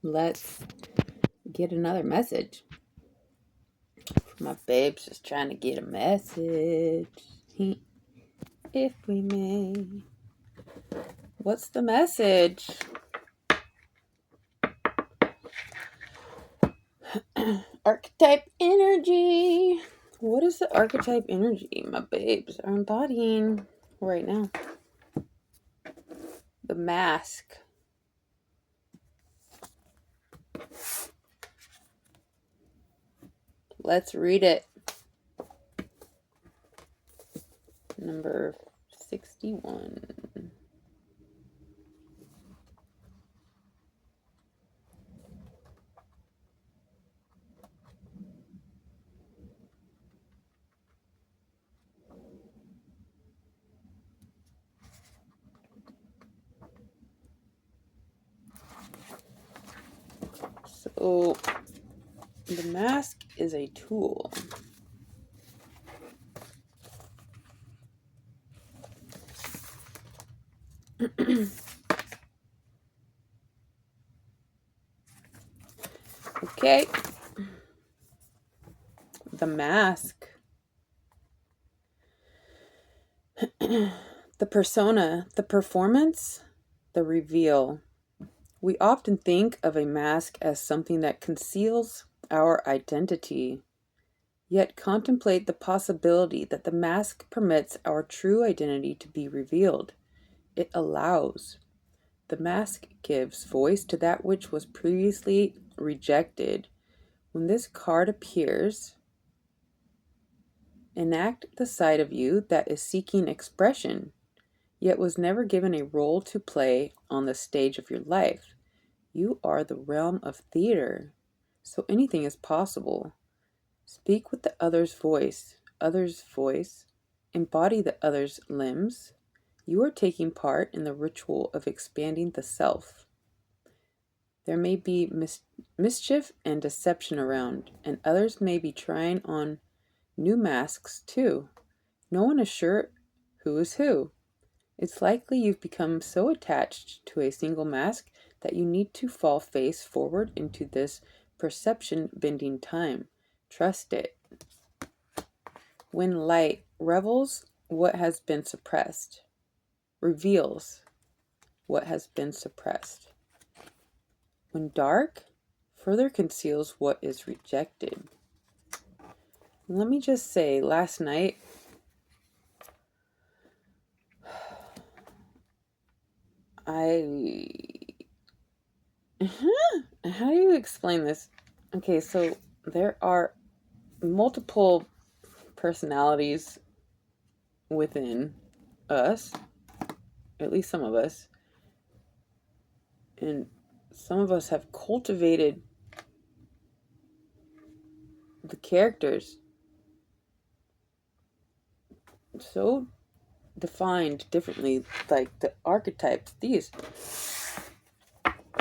Let's get another message. My babe's just trying to get a message. If we may. What's the message? Archetype energy. What is the archetype energy my babes are embodying right now? The mask. Let's read it. Number 61. So, the mask is a tool. Okay. The mask. The persona, the performance, the reveal. We often think of a mask as something that conceals our identity, yet contemplate the possibility that the mask permits our true identity to be revealed. It allows. The mask gives voice to that which was previously rejected. When this card appears, enact the side of you that is seeking expression, yet was never given a role to play on the stage of your life. You are the realm of theater, so anything is possible. Speak with the other's voice, embody the other's limbs. You are taking part in the ritual of expanding the self. There may be mischief and deception around, and others may be trying on new masks too. No one is sure who is who. It's likely you've become so attached to a single mask that you need to fall face forward into this perception-bending time. Trust it. When light revels what has been suppressed, reveals what has been suppressed. When dark further conceals what is rejected. Let me just say, last night, how do you explain this? Okay, so there are multiple personalities within us, at least some of us, and some of us have cultivated the characters so defined differently, like the archetypes. These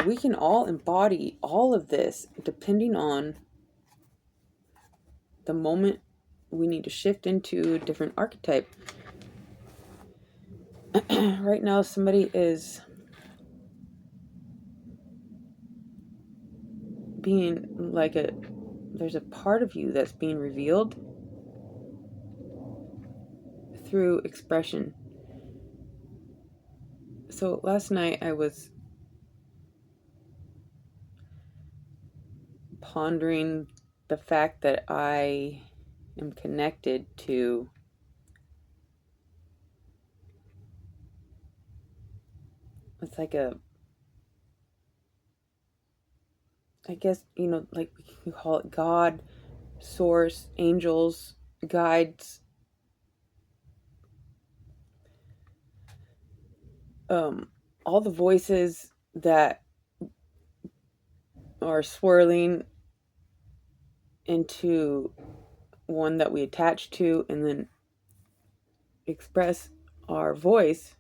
we can all embody all of this depending on the moment we need to shift into a different archetype. Right now, somebody is being like there's a part of you that's being revealed through expression. So last night I was pondering the fact that I am connected to it's like I guess, like we can call it God, source, angels, guides, all the voices that are swirling into one that we attach to and then express our voice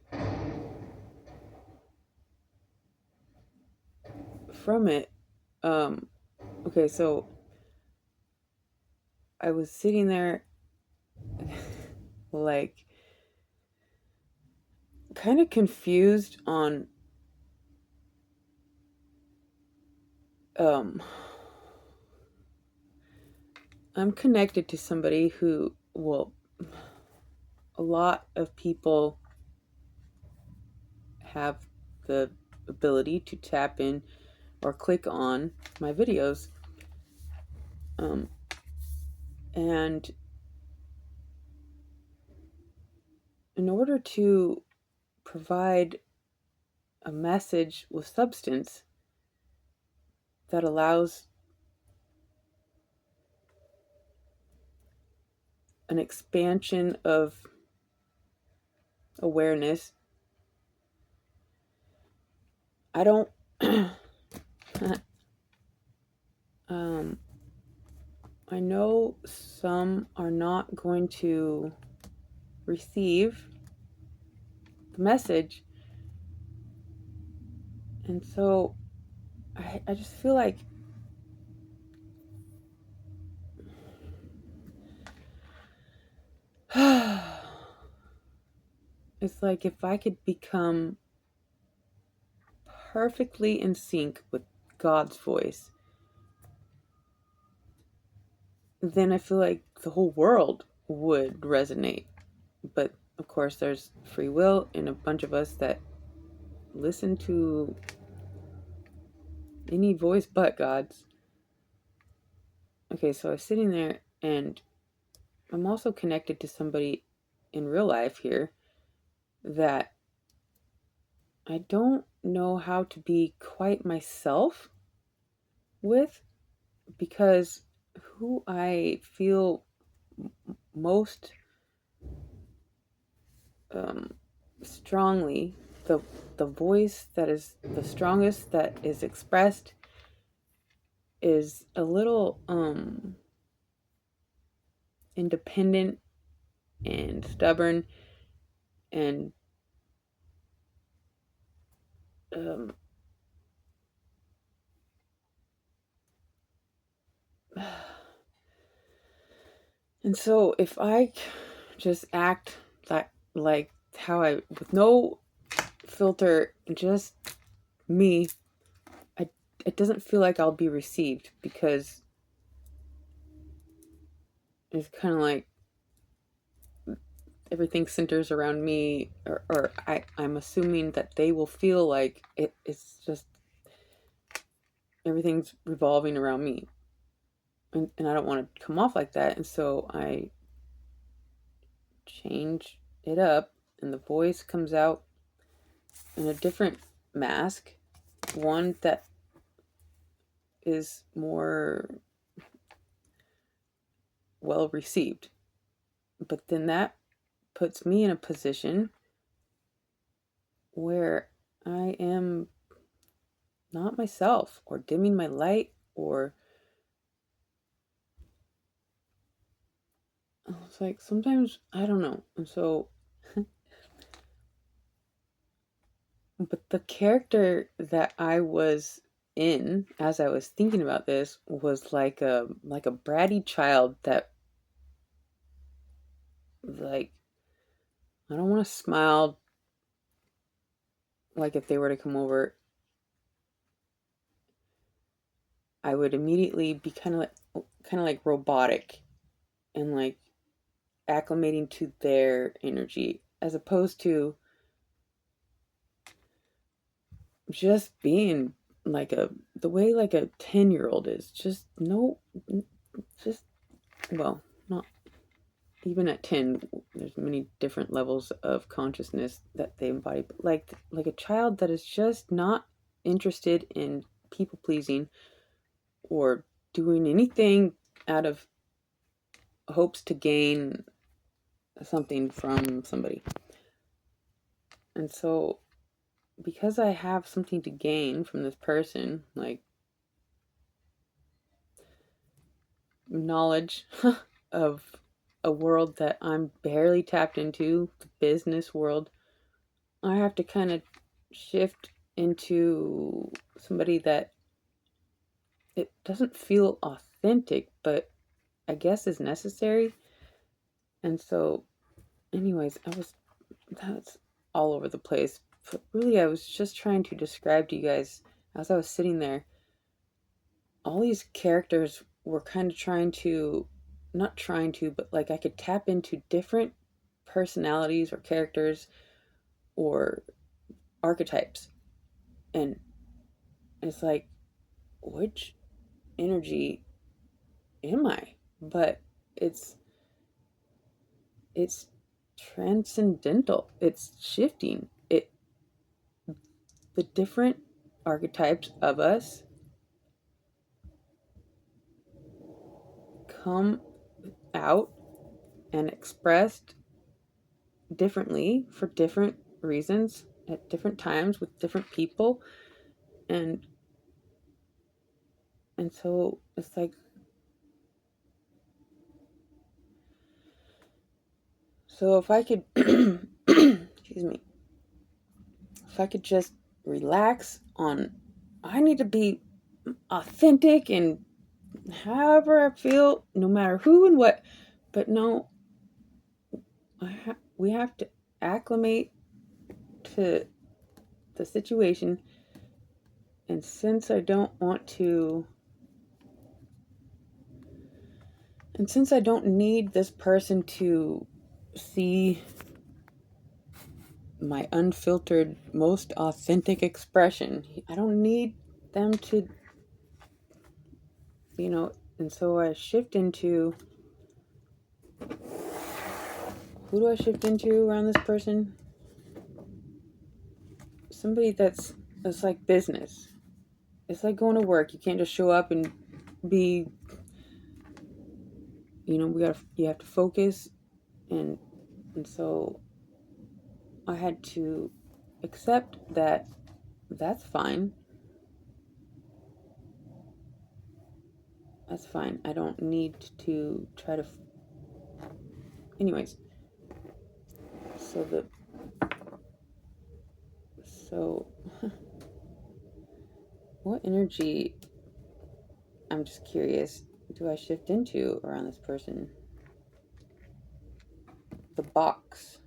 from it. Okay, so I was sitting there like kind of confused on um, I'm connected to somebody who, well, a lot of people have the ability to tap in or click on my videos. And in order to provide a message with substance that allows an expansion of awareness, I don't I know some are not going to receive the message, and so I just feel like it's like if I could become perfectly in sync with God's voice, then I feel like the whole world would resonate. But of course, there's free will and a bunch of us that listen to any voice but God's. Okay, so I was sitting there, and I'm also connected to somebody in real life here that I don't know how to be quite myself with, because who I feel most strongly, the voice that is the strongest that is expressed, is a little independent and stubborn, and um, and so if I just act like how I, with no filter, just me, I it doesn't feel like I'll be received, because it's kind of like everything centers around me, or I'm assuming that they will feel like it's just everything's revolving around me, and I don't want to come off like that, and so I change it up, and the voice comes out in a different mask, one that is more well received. But then that puts me in a position where I am not myself, or dimming my light, or it's like sometimes I don't know. And so, but the character that I was in as I was thinking about this was like a bratty child that, like, I don't want to smile, like if they were to come over, I would immediately be kind of like robotic, and like acclimating to their energy, as opposed to just being like the way like a 10-year-old is. Just no, just, well, not even at 10, there's many different levels of consciousness that they embody, but like a child that is just not interested in people pleasing or doing anything out of hopes to gain something from somebody. And so, because I have something to gain from this person, like knowledge of a world that I'm barely tapped into, the business world, I have to kind of shift into somebody that it doesn't feel authentic, but I guess is necessary. And so, anyways, that's all over the place. But really, I was just trying to describe to you guys, as I was sitting there, all these characters were kind of trying to, not trying to, but like I could tap into different personalities or characters or archetypes. And it's like, which energy am I? But it's it's transcendental. It's shifting. The different archetypes of us come out and expressed differently for different reasons at different times with different people, and so it's like, so if I could excuse me, if I could just relax on, I need to be authentic and however I feel, no matter who and what. But no, we have to acclimate to the situation. And since I don't want to, and since I don't need this person to see my unfiltered, most authentic expression, I don't need them to, and so I shift into, who do I shift into around this person? Somebody that's like business. It's like going to work. You can't just show up and be, you have to focus, and so I had to accept that that's fine. That's fine. I don't need to try to anyways. So what energy, I'm just curious, do I shift into around this person? The box.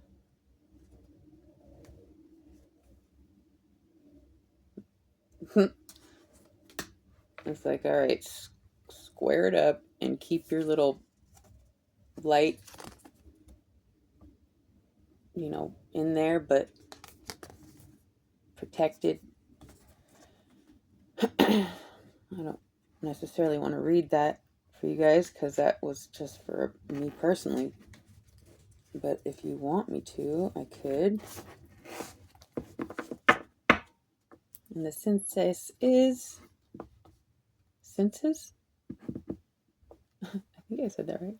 It's like, all right, square it up and keep your little light, in there, but protected. I don't necessarily want to read that for you guys because that was just for me personally. But if you want me to, I could. And the census is census? I think I said that right.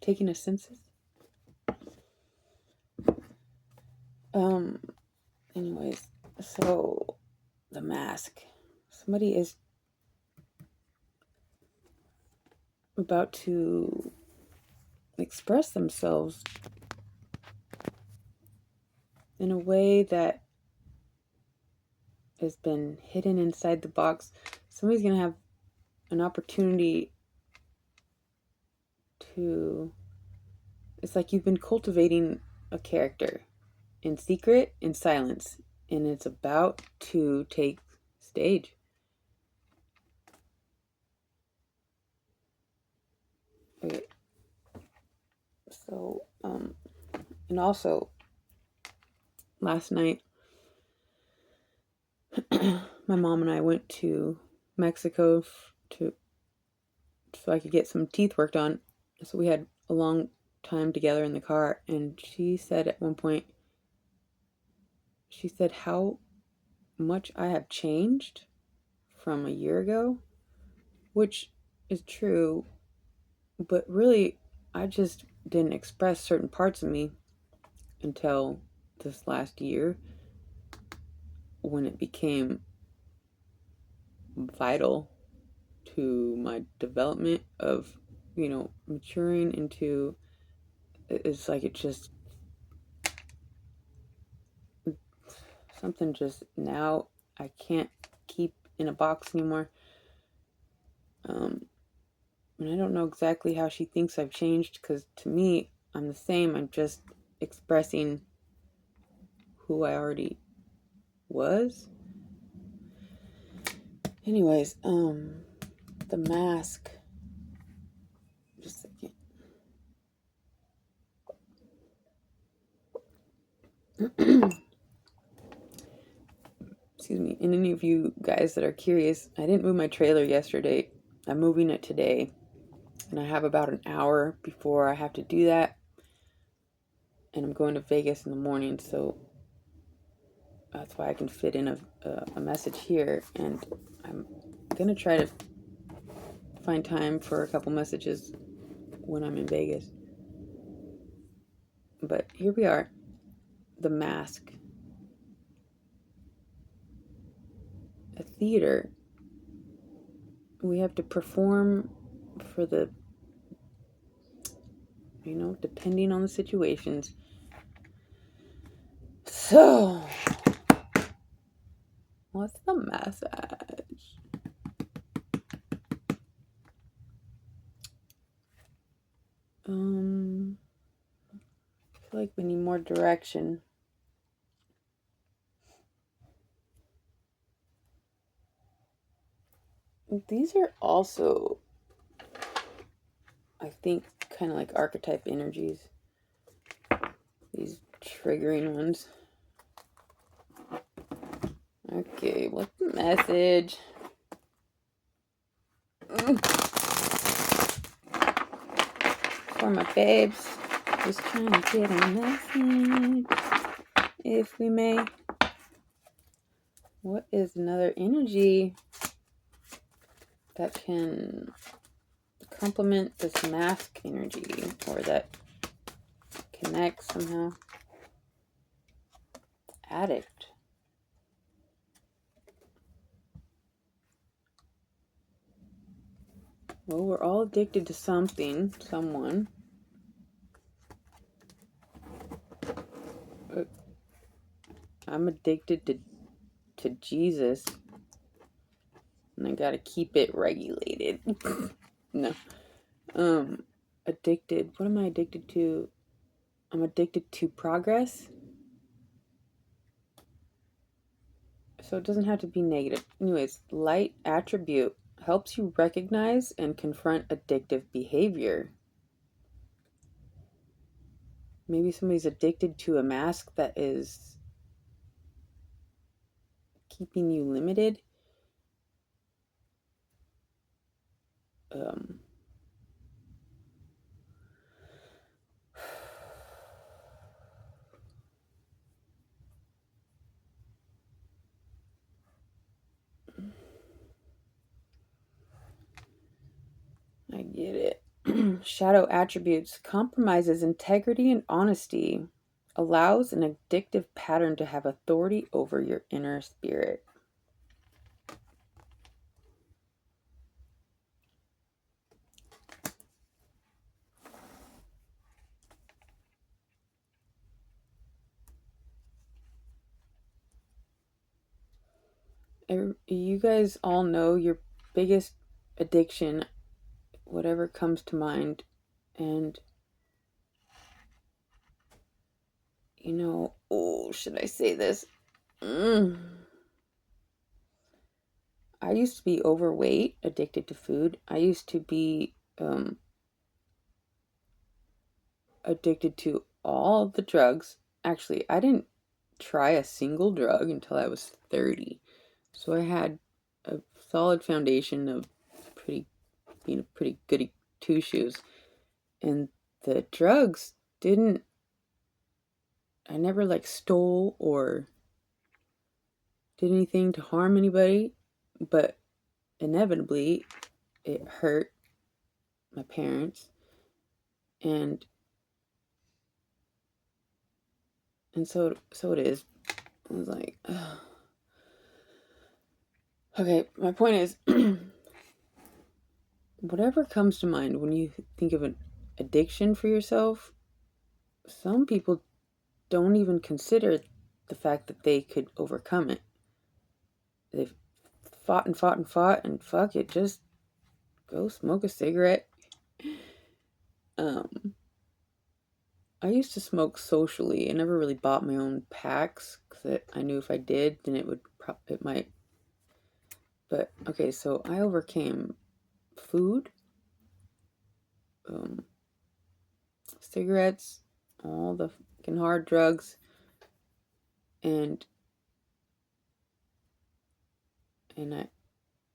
Taking a census. Anyways, so the mask. Somebody is about to express themselves in a way that has been hidden inside the box. Somebody's going to have an opportunity to, it's like you've been cultivating a character in secret, in silence, and it's about to take stage. Okay. So, and also, last night, my mom and I went to Mexico so I could get some teeth worked on. So we had a long time together in the car, and she said at one point, she said how much I have changed from a year ago, which is true, but really I just didn't express certain parts of me until this last year when it became vital to my development of, maturing into, it's like it just, something just, now I can't keep in a box anymore. And I don't know exactly how she thinks I've changed, because to me, I'm the same. I'm just expressing who I already was. Anyways, The mask. Just a second. Excuse me. And any of you guys that are curious, I didn't move my trailer yesterday. I'm moving it today. And I have about an hour before I have to do that. And I'm going to Vegas in the morning, so that's why I can fit in a message here. And I'm going to try to find time for a couple messages when I'm in Vegas. But here we are. The mask. A theater. We have to perform for the, depending on the situations. So, what's the message? I feel like we need more direction. These are also, I think, kind of like archetype energies. These triggering ones. Okay, what's the message? For my babes, just trying to get a message, if we may. What is another energy that can complement this mask energy, or that connects somehow? Addict. Well, we're all addicted to something, someone. I'm addicted to Jesus, and I gotta keep it regulated. No. Addicted. What am I addicted to? I'm addicted to progress. So it doesn't have to be negative. Anyways, light attribute helps you recognize and confront addictive behavior. Maybe somebody's addicted to a mask that is keeping you limited. I get it. Shadow attributes compromises integrity and honesty, allows an addictive pattern to have authority over your inner spirit. You guys all know your biggest addiction, whatever comes to mind, and should I say this? I used to be overweight, addicted to food. I used to be addicted to all the drugs. Actually, I didn't try a single drug until I was 30. So I had a solid foundation of being a pretty goody two shoes. And the drugs I never stole or did anything to harm anybody, but inevitably it hurt my parents, and so it is. I was like, ugh. Okay, my point is, whatever comes to mind when you think of an addiction for yourself, some people don't even consider the fact that they could overcome it. They've fought and fought and fought, and fuck it, just go smoke a cigarette. I used to smoke socially. I never really bought my own packs because I knew if I did, then it might. But okay, so I overcame food, cigarettes, all the fucking hard drugs, and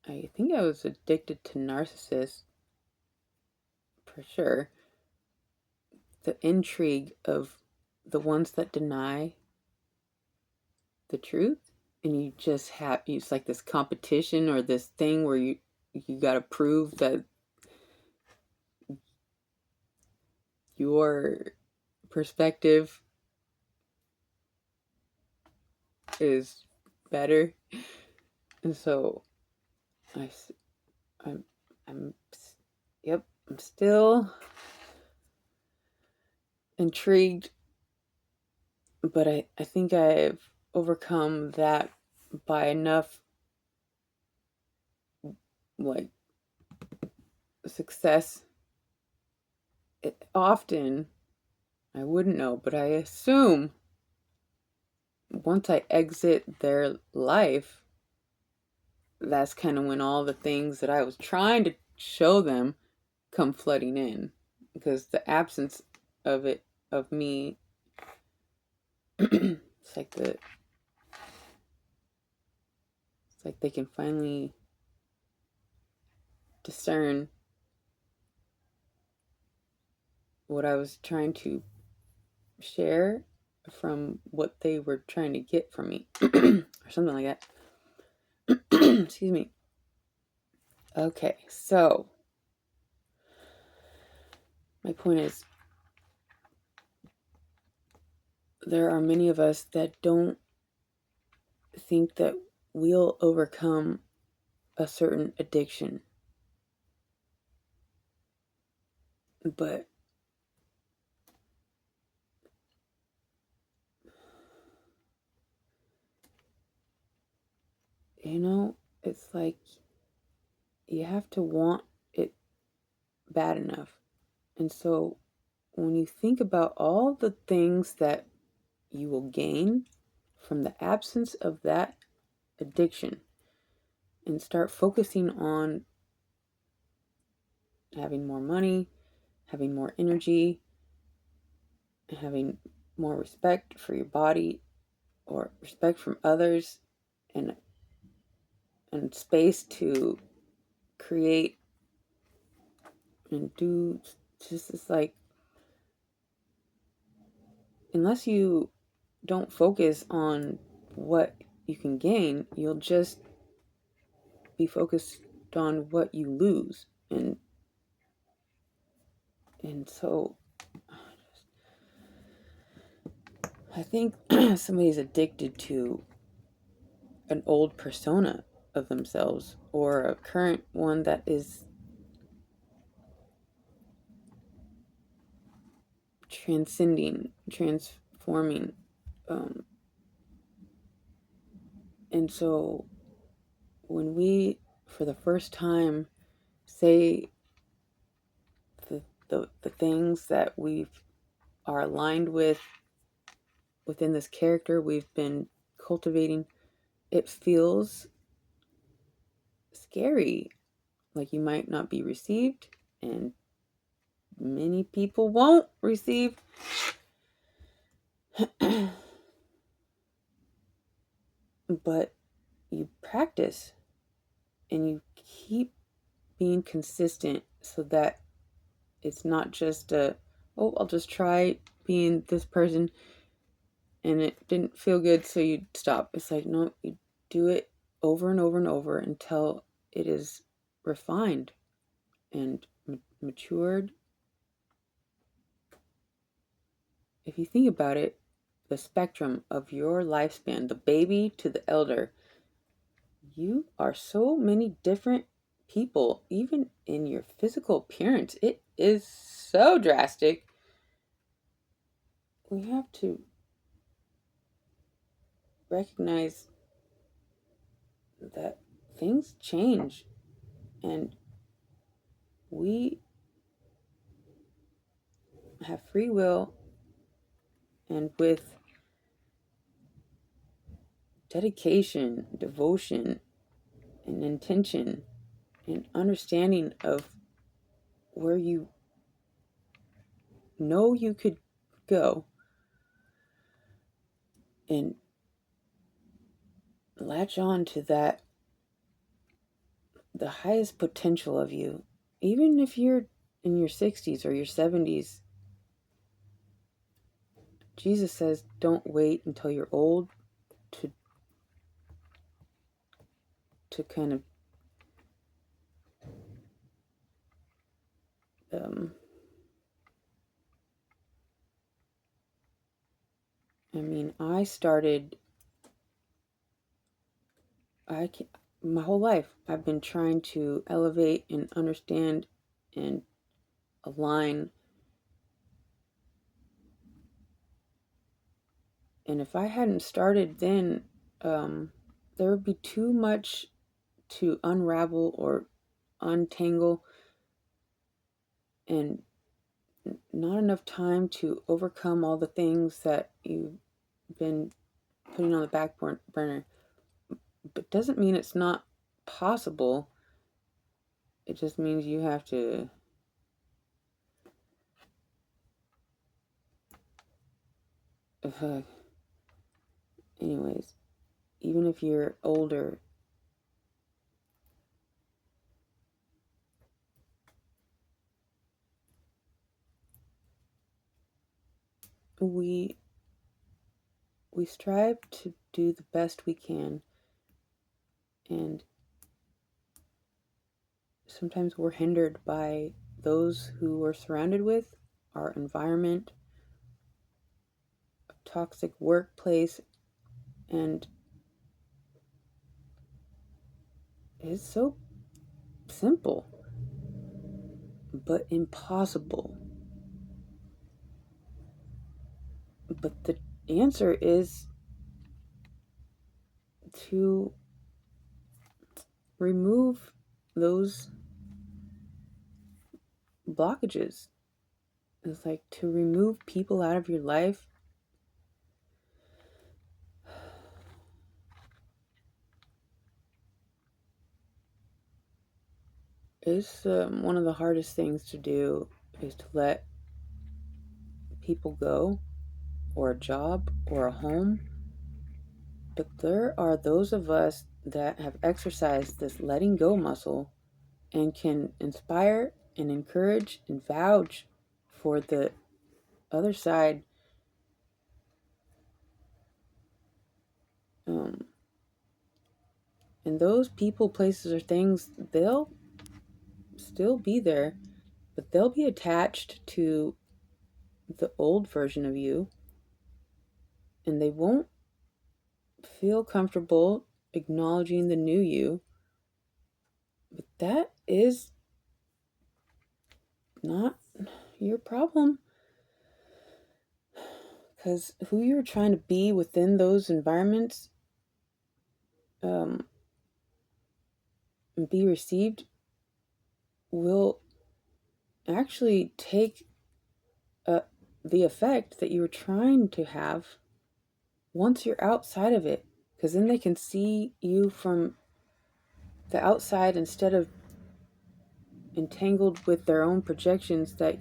I think I was addicted to narcissists for sure. The intrigue of the ones that deny the truth, and you just have, it's like this competition or this thing where you got to prove that your perspective is better. And so I I'm yep, I'm still intrigued, but I think I've overcome that by enough like success. Often I wouldn't know, but I assume once I exit their life, that's kind of when all the things that I was trying to show them come flooding in, because the absence of it, of me, it's like they can finally discern what I was trying to share from what they were trying to get from me, or something like that. Excuse me. Okay, so my point is, there are many of us that don't think that we'll overcome a certain addiction, but it's like you have to want it bad enough. And so when you think about all the things that you will gain from the absence of that addiction, and start focusing on having more money, having more energy, having more respect for your body or respect from others, and space to create and do, just this, like, unless you don't focus on what you can gain, you'll just be focused on what you lose. And so I think somebody's addicted to an old persona of themselves, or a current one that is transforming. And so when we, for the first time, say the things that we are aligned with within this character we've been cultivating, it feels scary. Like you might not be received, and many people won't receive. But you practice and you keep being consistent, so that it's not just I'll just try being this person and it didn't feel good, so you stop. It's like, no, you do it over and over and over until it is refined and matured. If you think about it, the spectrum of your lifespan, the baby to the elder, you are so many different people, even in your physical appearance. It is so drastic. We have to recognize that things change, and we have free will, and with dedication, devotion, and intention, and understanding of where you know you could go and latch on to that, the highest potential of you. Even if you're in your 60s or your 70s, Jesus says don't wait until you're old to kind of um, I started, my whole life I've been trying to elevate and understand and align. And if I hadn't started then, there would be too much to unravel or untangle, and not enough time to overcome all the things that you've been putting on the back burner. But doesn't mean it's not possible. It just means you have to anyways, even if you're older, we strive to do the best we can, and sometimes we're hindered by those who we're surrounded with, our environment, toxic workplace, and it's so simple but impossible. But the answer is to remove those blockages. It's like to remove people out of your life. It's one of the hardest things to do, is to let people go, or a job, or a home. But there are those of us that have exercised this letting go muscle and can inspire and encourage and vouch for the other side. And those people, places, or things, they'll still be there, but they'll be attached to the old version of you, and they won't feel comfortable acknowledging the new you. But that is not your problem, because who you're trying to be within those environments, and be received, will actually take the effect that you were trying to have once you're outside of it, because then they can see you from the outside instead of entangled with their own projections. That,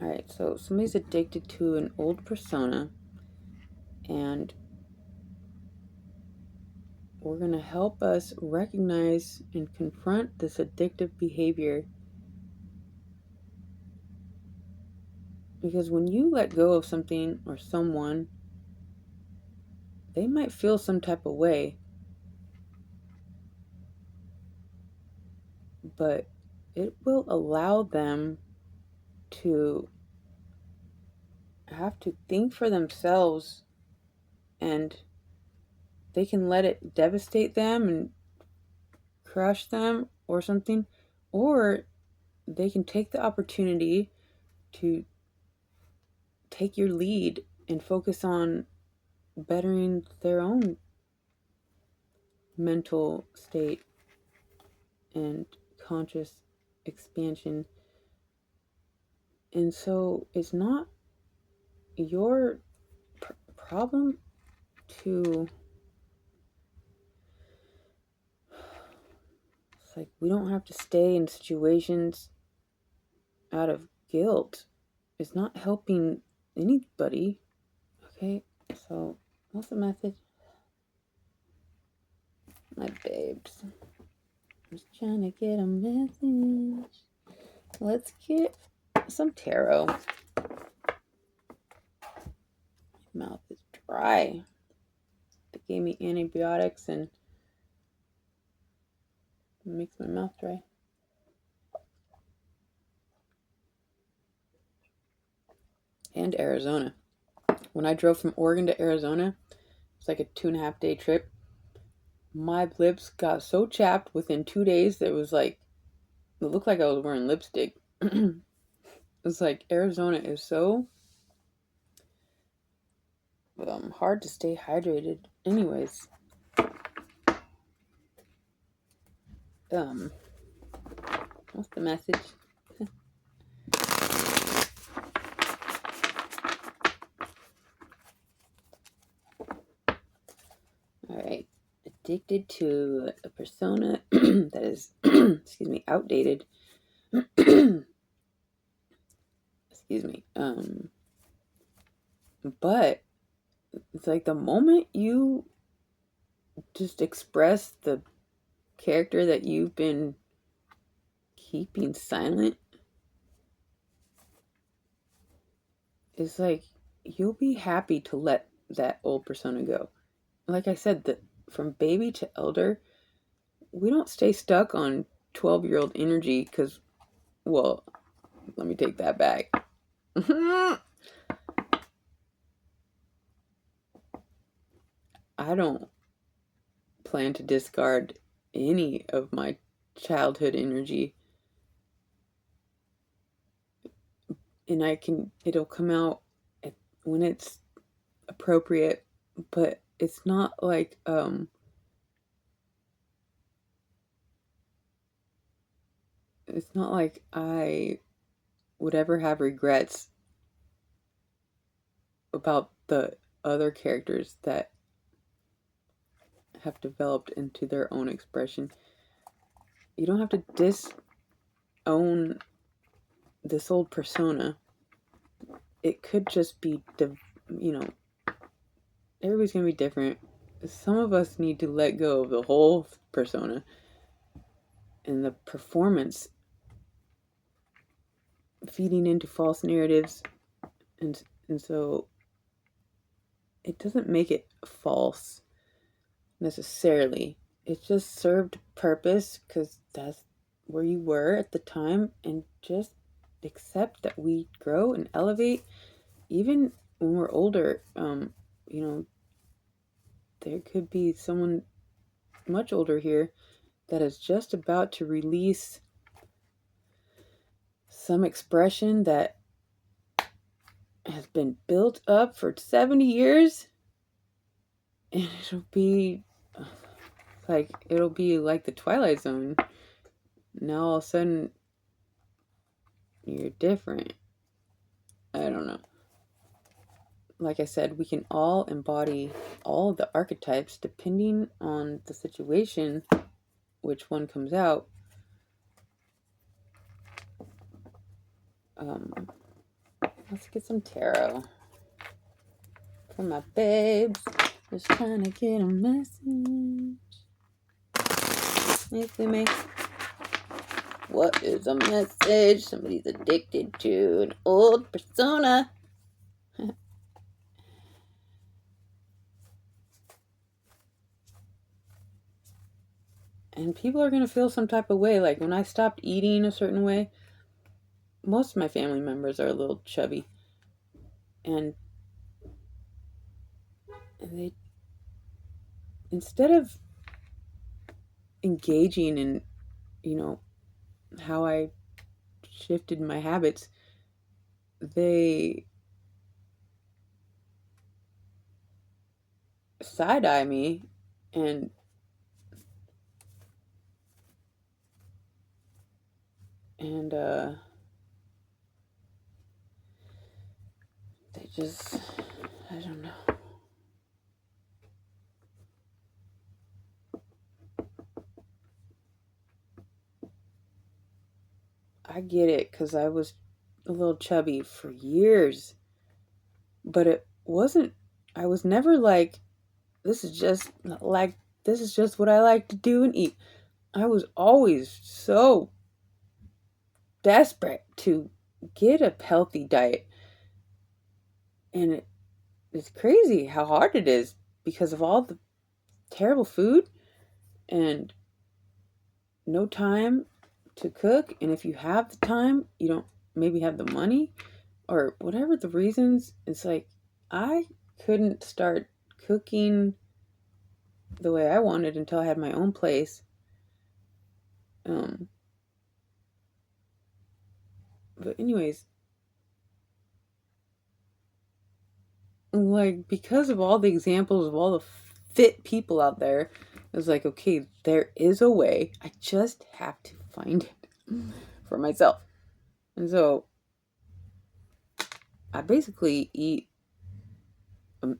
all right, so somebody's addicted to an old persona, and we're going to help us recognize and confront this addictive behavior. Because when you let go of something or someone, they might feel some type of way, but it will allow them to have to think for themselves, and they can let it devastate them and crush them or something, or they can take the opportunity to take your lead and focus on bettering their own mental state and conscious expansion. And so it's not your problem to It's like we don't have to stay in situations out of guilt. It's not helping anybody. Okay, so what's the message? My babes. I'm just trying to get a message. Let's get some tarot. My mouth is dry. They gave me antibiotics and it makes my mouth dry. And Arizona. When I drove from Oregon to Arizona, it's like a 2.5 day trip. My lips got so chapped within 2 days that it was like, it looked like I was wearing lipstick. It's like Arizona is so hard to stay hydrated. Anyways, what's the message? All right, addicted to a persona that is, excuse me, outdated. Excuse me. But it's like the moment you just express the character that you've been keeping silent, it's like you'll be happy to let that old persona go. Like I said, that from baby to elder, we don't stay stuck on 12-year-old energy because, well, let me take that back. I don't plan to discard any of my childhood energy. And it'll come out when it's appropriate, but it's not like, it's not like I would ever have regrets about the other characters that have developed into their own expression. You don't have to disown this old persona. It could just be, everybody's gonna be different. Some of us need to let go of the whole persona and the performance feeding into false narratives, and so it doesn't make it false necessarily. It just served purpose because that's where you were at the time, and just accept that we grow and elevate even when we're older. There could be someone much older here that is just about to release some expression that has been built up for 70 years, and it'll be like the Twilight Zone. Now all of a sudden you're different. I don't know. Like I said, we can all embody all of the archetypes depending on the situation, which one comes out. Let's get some tarot for my babes. Just trying to get a message. Listen me. What is a message? Somebody's addicted to an old persona. And people are going to feel some type of way. Like when I stopped eating a certain way, most of my family members are a little chubby. And they, instead of engaging in, how I shifted my habits, they side-eye me and they just, I don't know. I get it, because I was a little chubby for years, but it wasn't, I was never like, this is just like, this is just what I like to do and eat. I was always so desperate to get a healthy diet. And it's crazy how hard it is because of all the terrible food and no time to cook. And if you have the time, you don't maybe have the money or whatever the reasons. It's like I couldn't start cooking the way I wanted until I had my own place. But anyways, like because of all the examples of all the fit people out there, it was like, okay, there is a way. I just have to find it for myself. And so I basically eat,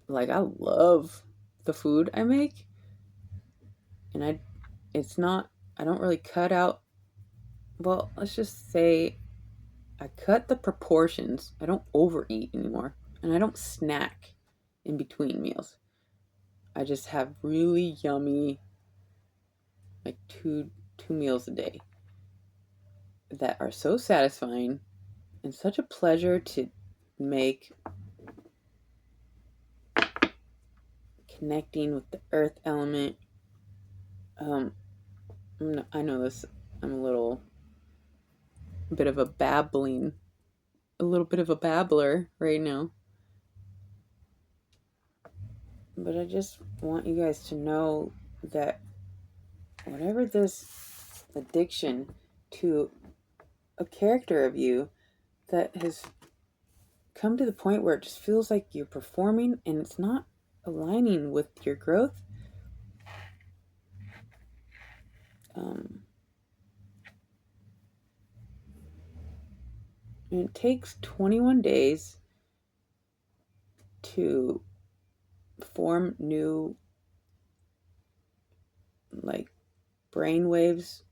like, I love the food I make. And I don't really cut out, well, let's just say I cut the proportions. I don't overeat anymore. And I don't snack in between meals. I just have really yummy, like two meals a day that are so satisfying and such a pleasure to make, connecting with the earth element. I know this, I'm a little bit of a little bit of a babbler right now. But I just want you guys to know that whatever this addiction to a character of you that has come to the point where it just feels like you're performing and it's not aligning with your growth, and it takes 21 days to form new, like, brain waves.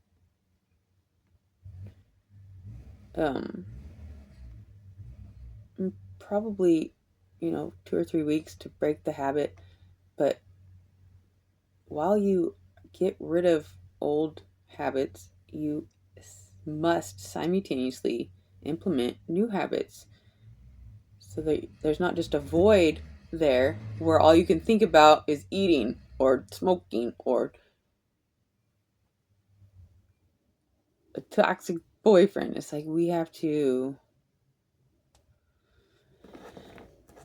Probably, 2 or 3 weeks to break the habit. But while you get rid of old habits, you must simultaneously implement new habits so that there's not just a void there where all you can think about is eating or smoking or a toxic boyfriend. It's like we have to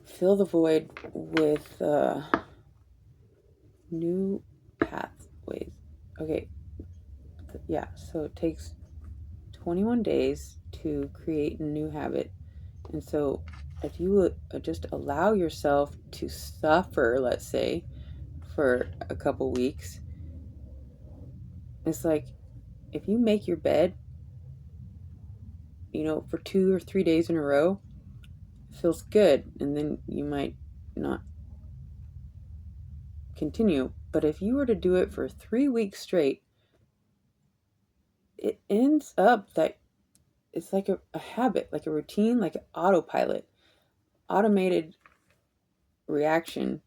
fill the void with new pathways. Okay, yeah, so it takes 21 days to create a new habit. And so if you would just allow yourself to suffer, let's say, for a couple weeks, it's like if you make your bed, for 2 or 3 days in a row, it feels good. And then you might not continue. But if you were to do it for 3 weeks straight, it ends up that it's like a habit, like a routine, like an autopilot, automated reaction.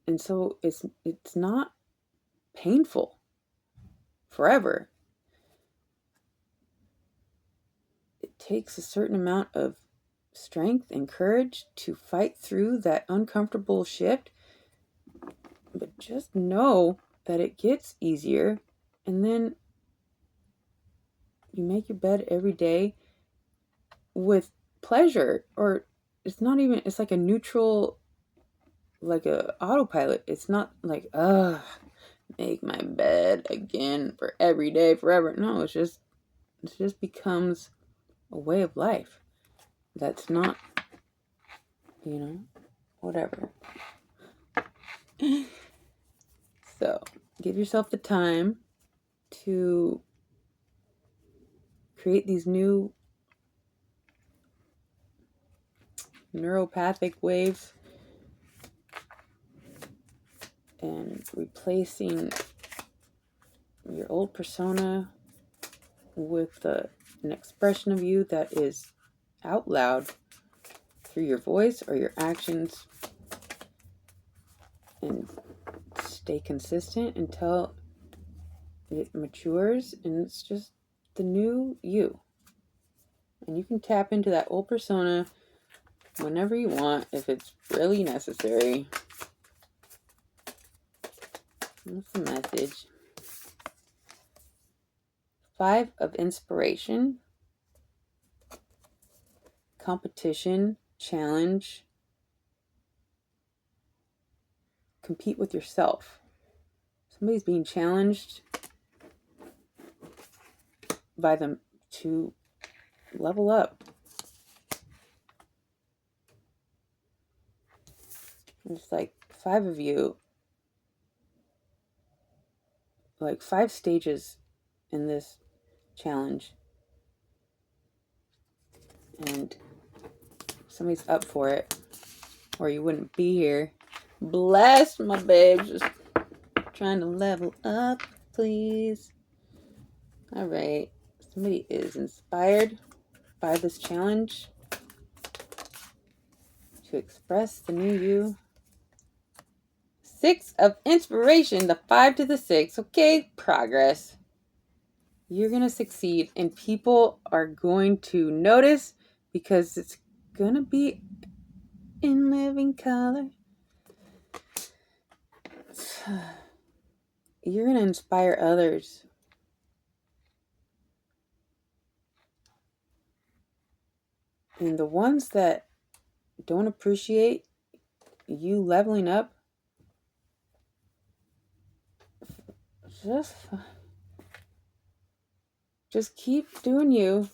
And so it's not painful forever. It takes a certain amount of strength and courage to fight through that uncomfortable shift. But just know that it gets easier, and then you make your bed every day with pleasure, or it's not even, it's like a neutral, like a autopilot. It's not like, make my bed again for every day forever. No, it just becomes a way of life that's not, whatever. So give yourself the time to create these new neuropathic waves and replacing your old persona with the an expression of you that is out loud through your voice or your actions, and stay consistent until it matures and it's just the new you. And you can tap into that old persona whenever you want if it's really necessary. That's the message. 5 of inspiration. Competition, challenge, compete with yourself. Somebody's being challenged by them to level up. It's like 5 of you, like 5 stages in this challenge. And somebody's up for it, or you wouldn't be here. Bless my babes. Just trying to level up, please. All right. Somebody is inspired by this challenge to express the new you. 6 of inspiration, the 5 to the 6. Okay, progress. You're going to succeed, and people are going to notice because it's going to be in living color. You're going to inspire others. And the ones that don't appreciate you leveling up, just keep doing you.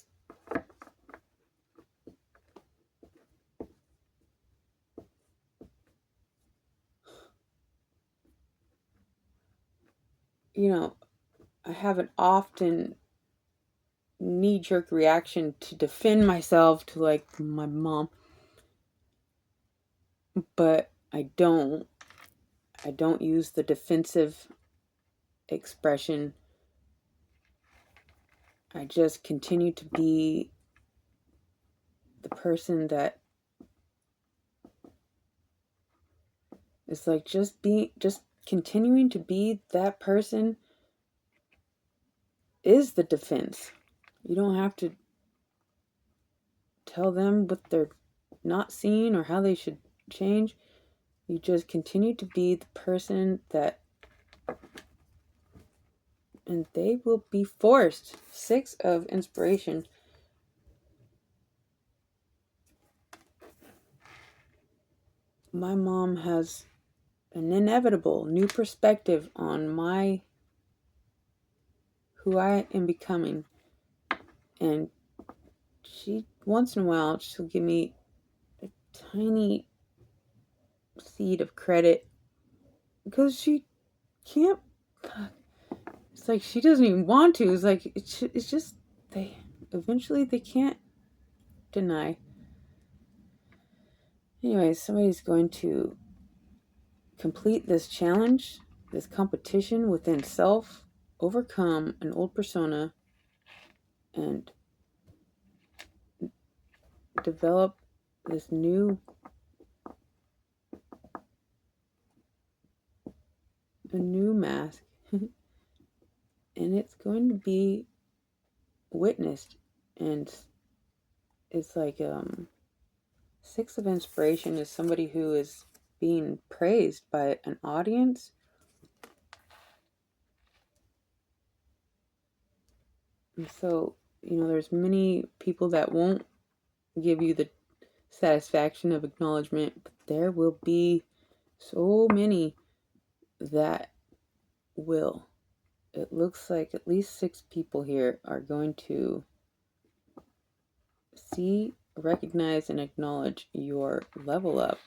You know, I have an often knee-jerk reaction to defend myself to like my mom, but I don't use the defensive expression. I just continue to be the person that is like just continuing to be that person is the defense. You don't have to tell them what they're not seeing or how they should change. You just continue to be the person that, and they will be forced. 6 of inspiration. My mom has an inevitable new perspective on who I am becoming. And she, once in a while, she'll give me a tiny seed of credit because she can't. It's like she doesn't even want to. It's like it's just they can't deny. Anyways, somebody's going to complete this challenge, this competition within self, overcome an old persona, and develop this new mask. And it's going to be witnessed. And it's like 6 of inspiration is somebody who is being praised by an audience. And so, there's many people that won't give you the satisfaction of acknowledgement, but there will be so many that will. It looks like at least 6 people here are going to see, recognize, and acknowledge your level up.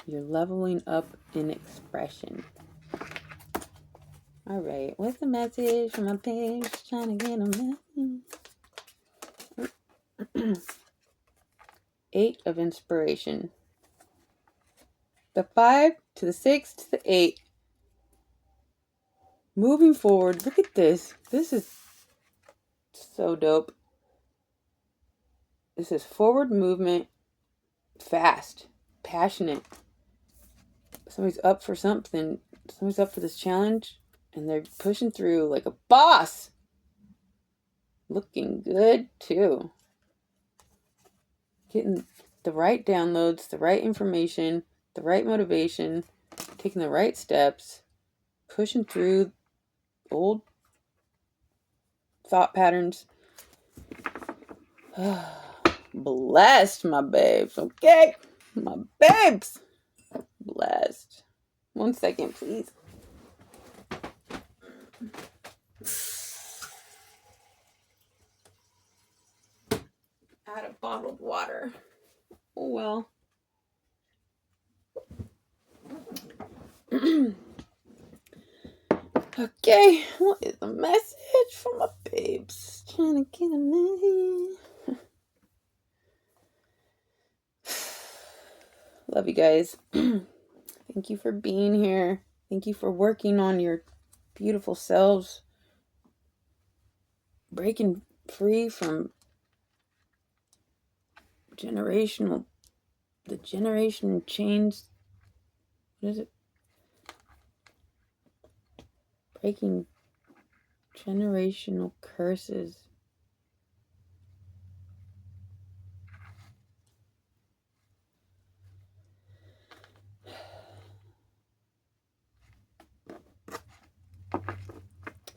You're leveling up in expression. All right, what's the message from my page? Trying to get a message. 8 of inspiration. The 5 to the 6 to the 8. moving forward. Look at this. This is so dope. This is forward movement, fast, passionate. Somebody's up for something. Somebody's up for this challenge, and they're pushing through like a boss. Looking good, too. Getting the right downloads, the right information, the right motivation, taking the right steps, pushing through old thought patterns. Blessed, my babes, okay? My babes. Blessed. 1 second, please. Add a bottled water. Oh well. Okay, what is the message from my babes? Trying to get a message. Love you guys. Thank you for being here. Thank you for working on your beautiful selves. Breaking free from the generation chains. What is it? Breaking generational curses.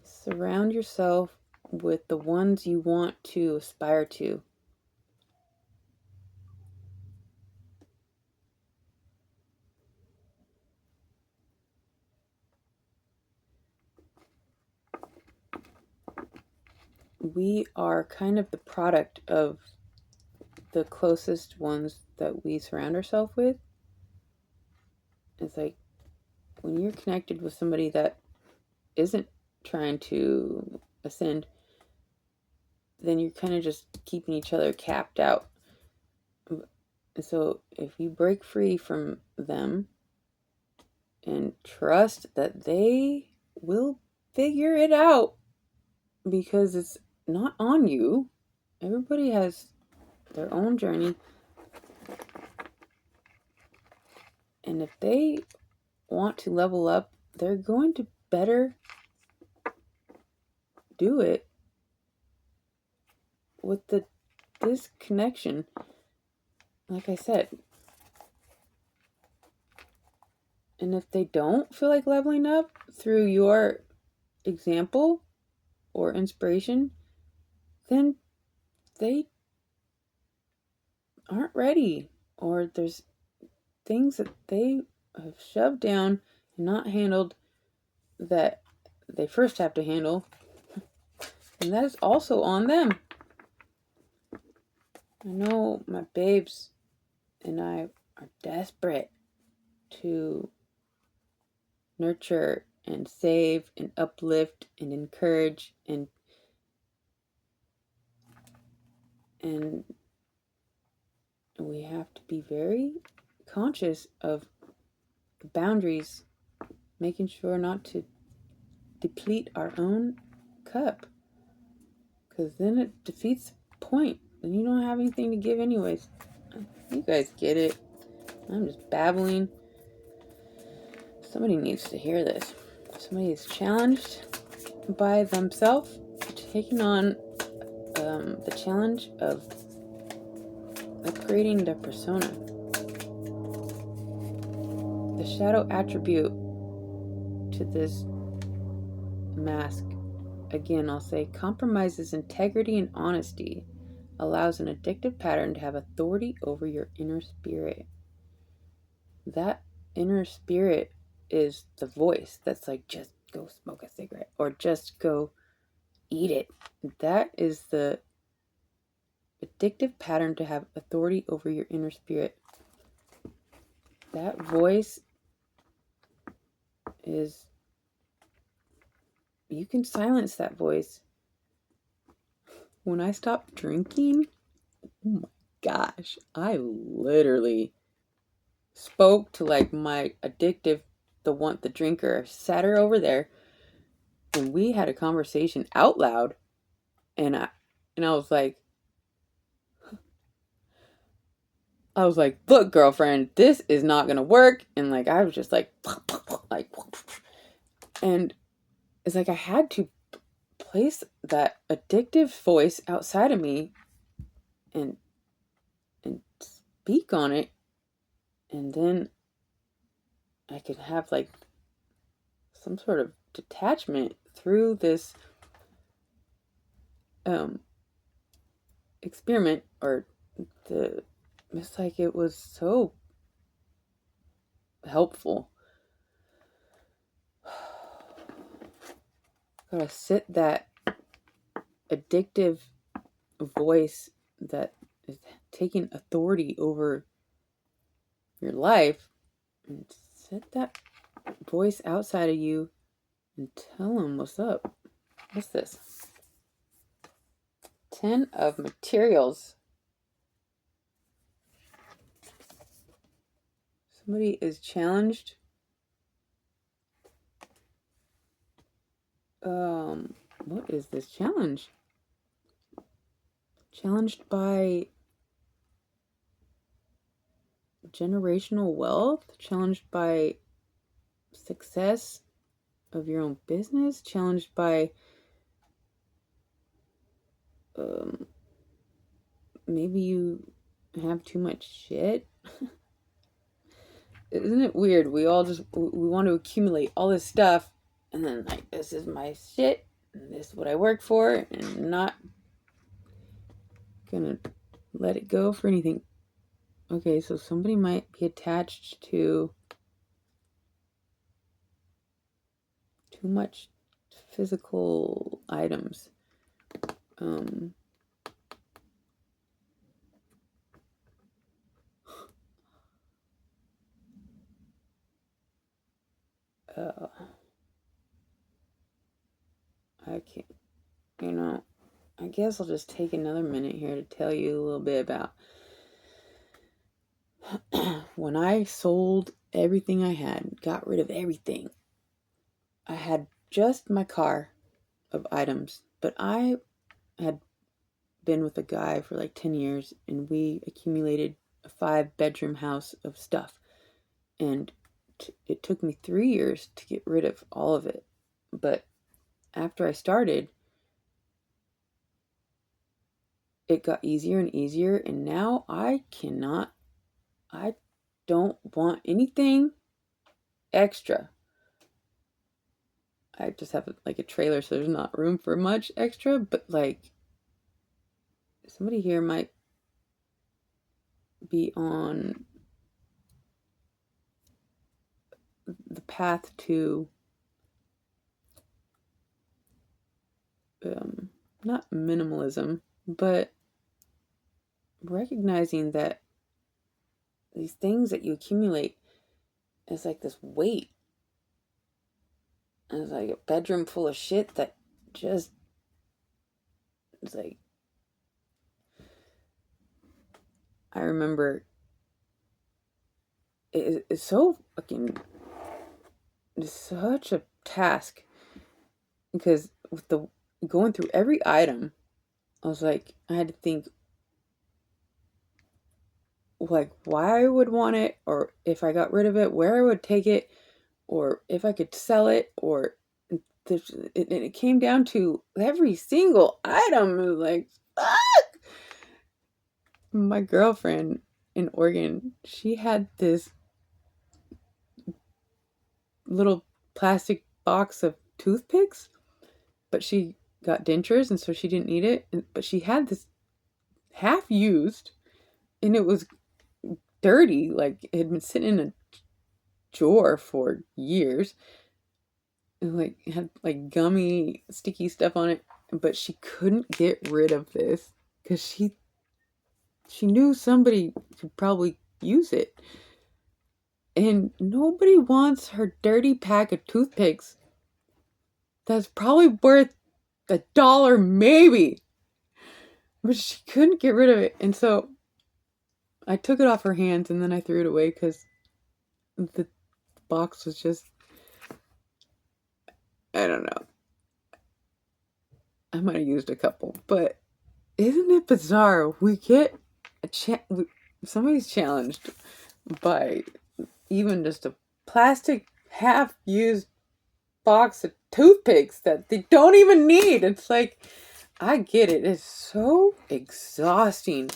Surround yourself with the ones you want to aspire to. We are kind of the product of the closest ones that we surround ourselves with. It's like when you're connected with somebody that isn't trying to ascend, then you're kind of just keeping each other capped out. And so if you break free from them and trust that they will figure it out, because it's not on you. Everybody has their own journey. And if they want to level up, they're going to better do it with this connection. Like I said. And if they don't feel like leveling up through your example or inspiration, then they aren't ready, or there's things that they have shoved down and not handled that they first have to handle, and that is also on them. I know my babes and I are desperate to nurture and save and uplift and encourage and we have to be very conscious of the boundaries, making sure not to deplete our own cup, because then it defeats the point and you don't have anything to give anyways. You guys get it. I'm just babbling. Somebody needs to hear this. Somebody is challenged by themselves, taking on the challenge of upgrading their persona. The shadow attribute to this mask, again, I'll say, compromises integrity and honesty, allows an addictive pattern to have authority over your inner spirit. That inner spirit is the voice that's like, just go smoke a cigarette or just go eat it. That is the addictive pattern to have authority over your inner spirit. That voice is, you can silence that voice. When I stopped drinking, oh my gosh, I literally spoke to like my addictive, the drinker, sat her over there And we had a conversation out loud, and I was like, look, girlfriend, this is not gonna work. And like I was just like like, and it's like I had to place that addictive voice outside of me and speak on it, and then I could have like some sort of detachment through this experiment. Or the it's like it was so helpful. Gotta sit that addictive voice that is taking authority over your life, and set that voice outside of you and tell them what's up. What's this? 10 of materials. Somebody is challenged. What is this challenge? Challenged by generational wealth, challenged by success of your own business, challenged by maybe you have too much shit. Isn't it weird? We all just we want to accumulate all this stuff, and then like, this is my shit, and this is what I work for, and I'm not gonna let it go for anything. Okay, so somebody might be attached to too much physical items. I can't, I guess I'll just take another minute here to tell you a little bit about when I sold everything I had, got rid of everything. I had just my car of items, but I had been with a guy for like 10 years, and we accumulated a 5-bedroom house of stuff. And it took me 3 years to get rid of all of it. But after I started, it got easier and easier, and now I don't want anything extra. I just have like a trailer, so there's not room for much extra, but like somebody here might be on the path to not minimalism, but recognizing that these things that you accumulate is like this weight. And it's like a bedroom full of shit that just is like, I remember it's so fucking, it's such a task, because with the going through every item, I was like, I had to think like why I would want it, or if I got rid of it, where I would take it, or if I could sell it, or it came down to every single item. It was like, fuck! My girlfriend in Oregon, she had this little plastic box of toothpicks, but she got dentures, and so she didn't need it. But she had this half used, and it was dirty, like it had been sitting in a drawer for years. And like it had like gummy, sticky stuff on it, but she couldn't get rid of this because she knew somebody could probably use it. And nobody wants her dirty pack of toothpicks that's probably worth $1 maybe. But she couldn't get rid of it. And so I took it off her hands, and then I threw it away because the box was just, I don't know. I might have used a couple, but isn't it bizarre? We get somebody's challenged by even just a plastic half-used box of toothpicks that they don't even need. It's like, I get it. It's so exhausting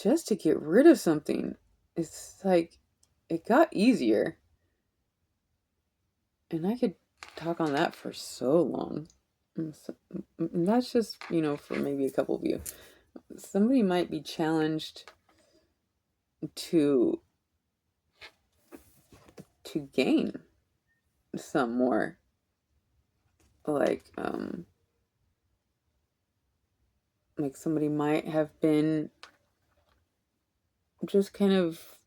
just to get rid of something. It's like, it got easier. And I could talk on that for so long. And that's just, for maybe a couple of you. Somebody might be challenged to gain some more, like somebody might have been just kind of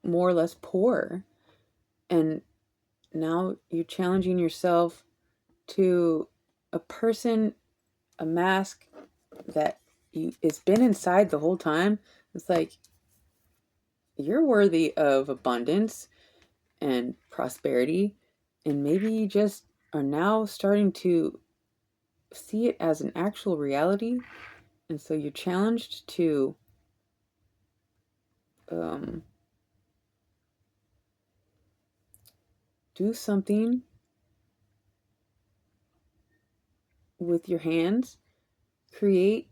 more or less poor, and now you're challenging yourself to a person, a mask that it's been inside the whole time. It's like, you're worthy of abundance and prosperity, and maybe you just are now starting to see it as an actual reality, and so you're challenged to do something with your hands, create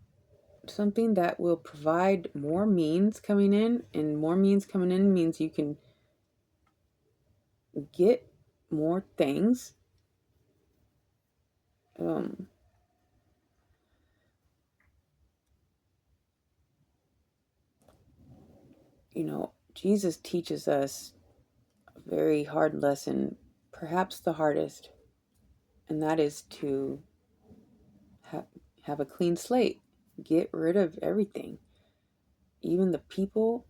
something that will provide more means coming in, and more means coming in means you can get more things. Jesus teaches us a very hard lesson, perhaps the hardest, and that is to have a clean slate. Get rid of everything, even the people.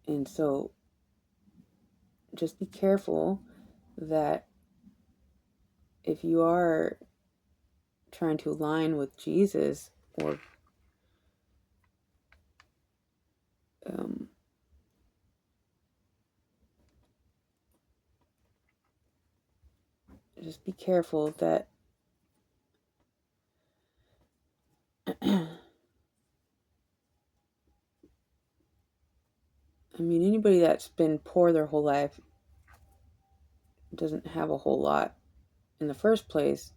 And so just be careful that if you are trying to align with Jesus, or just be careful that anybody that's been poor their whole life doesn't have a whole lot in the first place,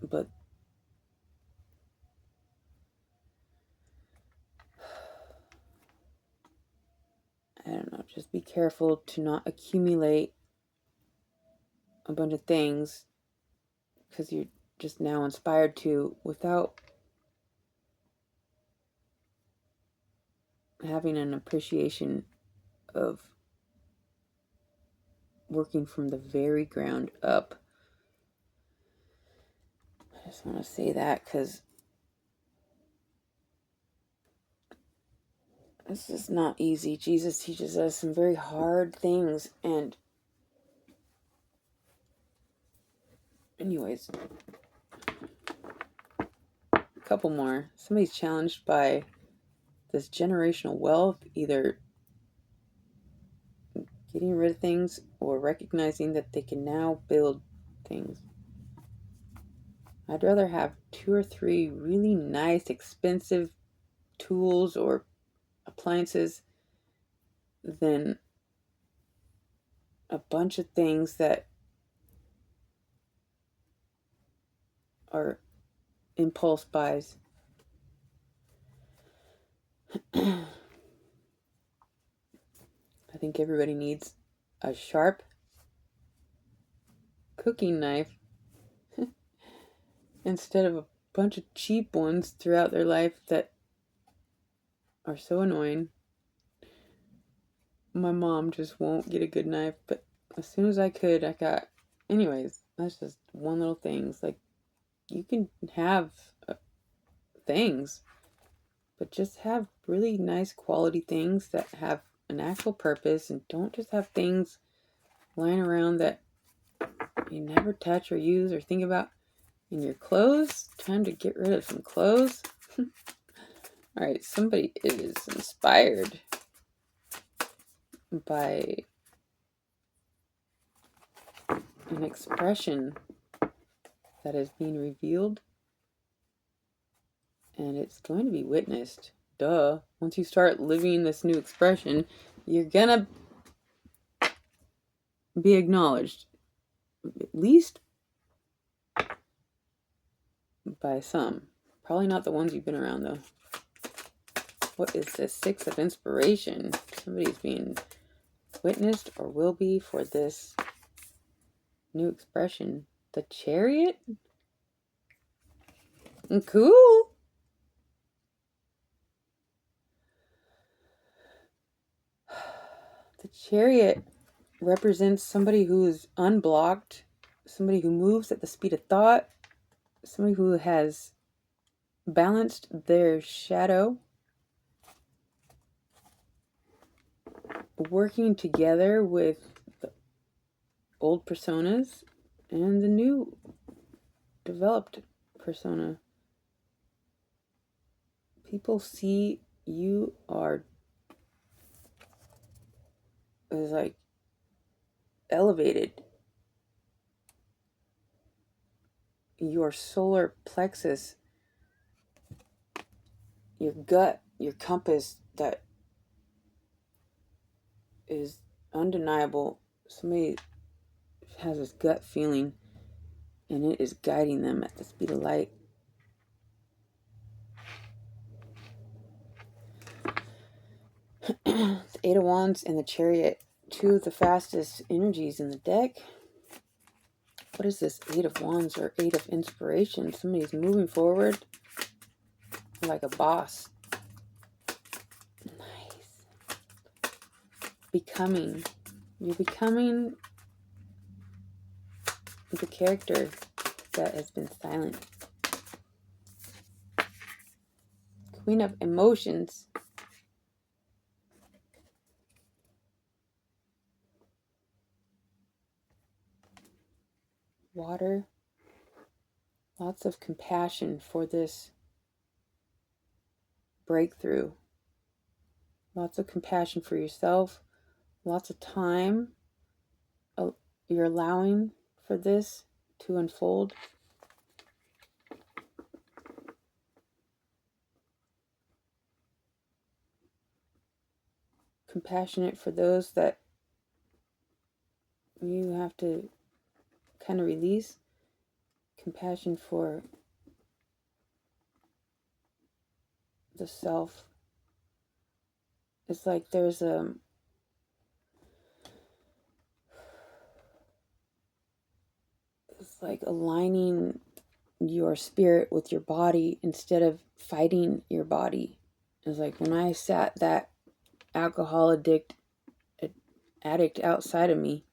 but I don't know, just be careful to not accumulate a bunch of things because you're just now inspired to, without having an appreciation of working from the very ground up. I just want to say that because this is not easy. Jesus teaches us some very hard things. And anyways, a couple more. Somebody's challenged by this generational wealth, either getting rid of things or recognizing that they can now build things. I'd rather have 2 or 3 really nice, expensive tools or appliances than a bunch of things that are impulse buys. I think everybody needs a sharp cooking knife instead of a bunch of cheap ones throughout their life that are so annoying. My mom just won't get a good knife, but as soon as I could, I got. Anyways, that's just one little thing. It's like, you can have things, but just have really nice quality things that have an actual purpose, and don't just have things lying around that you never touch or use or think about. In your clothes, time to get rid of some clothes. All right, somebody is inspired by an expression that is being revealed And it's going to be witnessed. Duh. Once you start living this new expression, you're gonna be acknowledged. At least by some. Probably not the ones you've been around, though. What is this? 6 of Inspiration. Somebody's being witnessed or will be for this new expression. The Chariot? Cool. The Chariot represents somebody who is unblocked, somebody who moves at the speed of thought, somebody who has balanced their shadow, working together with the old personas and the new developed persona. People see you are as like elevated. Your solar plexus, your gut, your compass that is undeniable. Somebody has this gut feeling and it is guiding them at the speed of light. The 8 of Wands and the Chariot, 2 of the fastest energies in the deck. What is this 8 of Wands or 8 of Inspiration? Somebody's moving forward like a boss. Nice. Becoming. You're becoming the character that has been silent. Queen of Emotions. Water. Lots of compassion for this breakthrough. Lots of compassion for yourself. Lots of time you're allowing for this to unfold. Compassionate for those that you have to kind of release. Compassion for the self. It's like there's it's like aligning your spirit with your body instead of fighting your body. It's like when I sat that alcohol addict outside of me,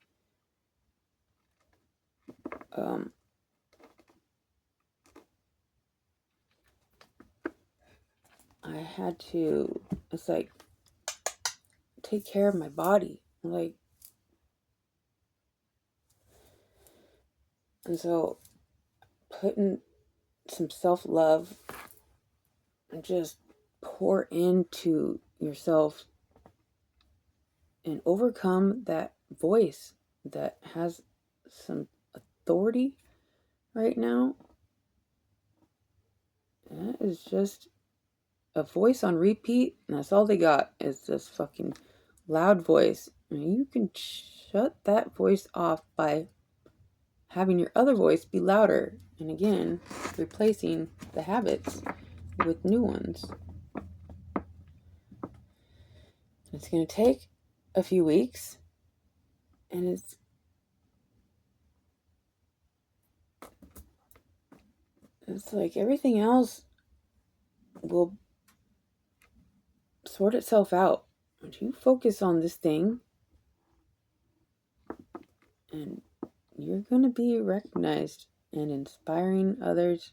I had to, it's like, take care of my body. Like, and so putting some self-love and just pour into yourself and overcome that voice that has some authority right now. That is just a voice on repeat, and that's all they got is this fucking loud voice. And you can shut that voice off by having your other voice be louder, and again, replacing the habits with new ones. It's going to take a few weeks, and it's like everything else will sort itself out. But you focus on this thing, and you're going to be recognized and inspiring others.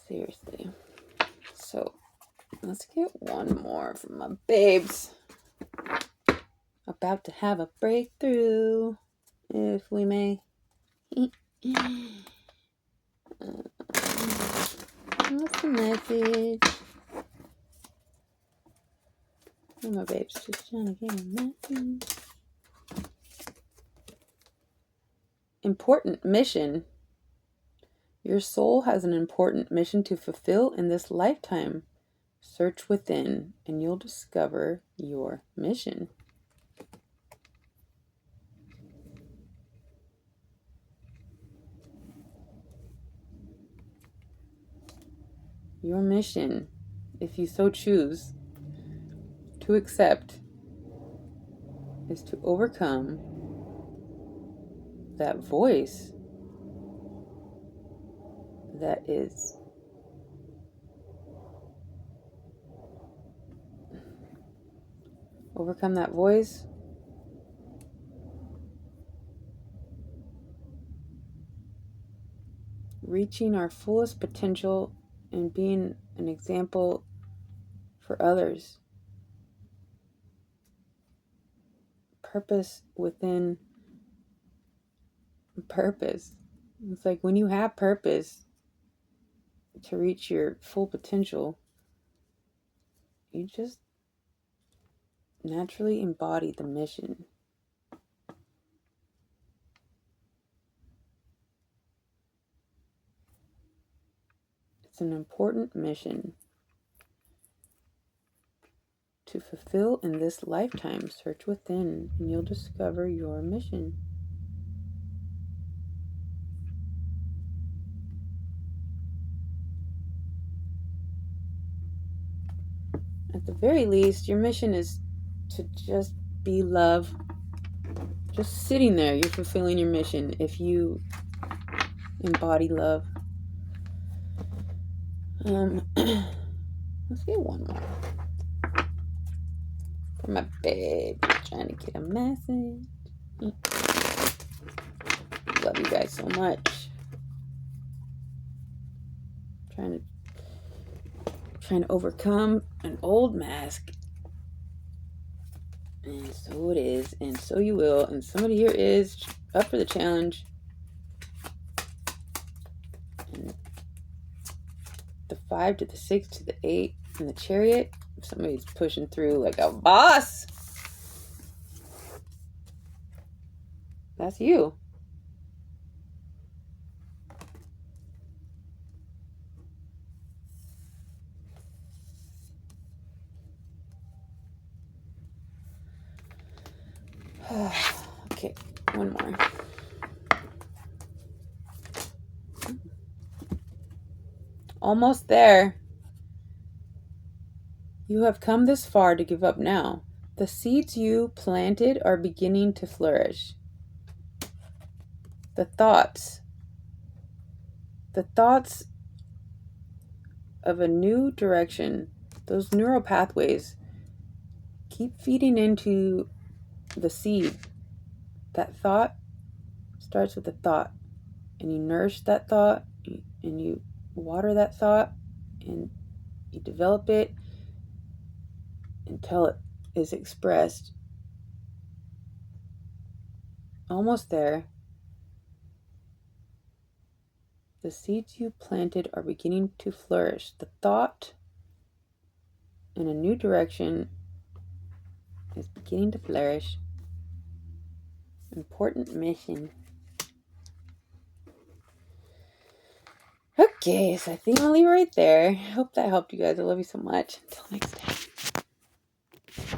Seriously. So, let's get one more from my babes. About to have a breakthrough, if we may. What's the message? Oh, my babes just trying to get a message. Important mission. Your soul has an important mission to fulfill in this lifetime. Search within, and you'll discover your mission. Your mission, if you so choose to accept, is to overcome that voice that is reaching our fullest potential and being an example for others. Purpose within purpose. It's like when you have purpose to reach your full potential, you just naturally embody the mission. It's an important mission to fulfill in this lifetime. Search within, and you'll discover your mission. At the very least, your mission is to just be love. Just sitting there, you're fulfilling your mission if you embody love. Let's get one more. For my babe, trying to get a message. Love you guys so much. Trying to overcome an old mask. And so it is, and so you will. And somebody here is up for the challenge. And the 5 to the 6 to the 8 in the Chariot. If somebody's pushing through like a boss, that's you. Okay, one more. Almost there. You have come this far to give up now. The seeds you planted are beginning to flourish. The thoughts of a new direction, those neural pathways, keep feeding into the seed. That thought starts with a thought, and you nourish that thought, and you water that thought, and you develop it until it is expressed. Almost there. The seeds you planted are beginning to flourish. The thought in a new direction is beginning to flourish. Important mission. Okay, so I think I'll leave it right there. I hope that helped you guys. I love you so much. Until next time.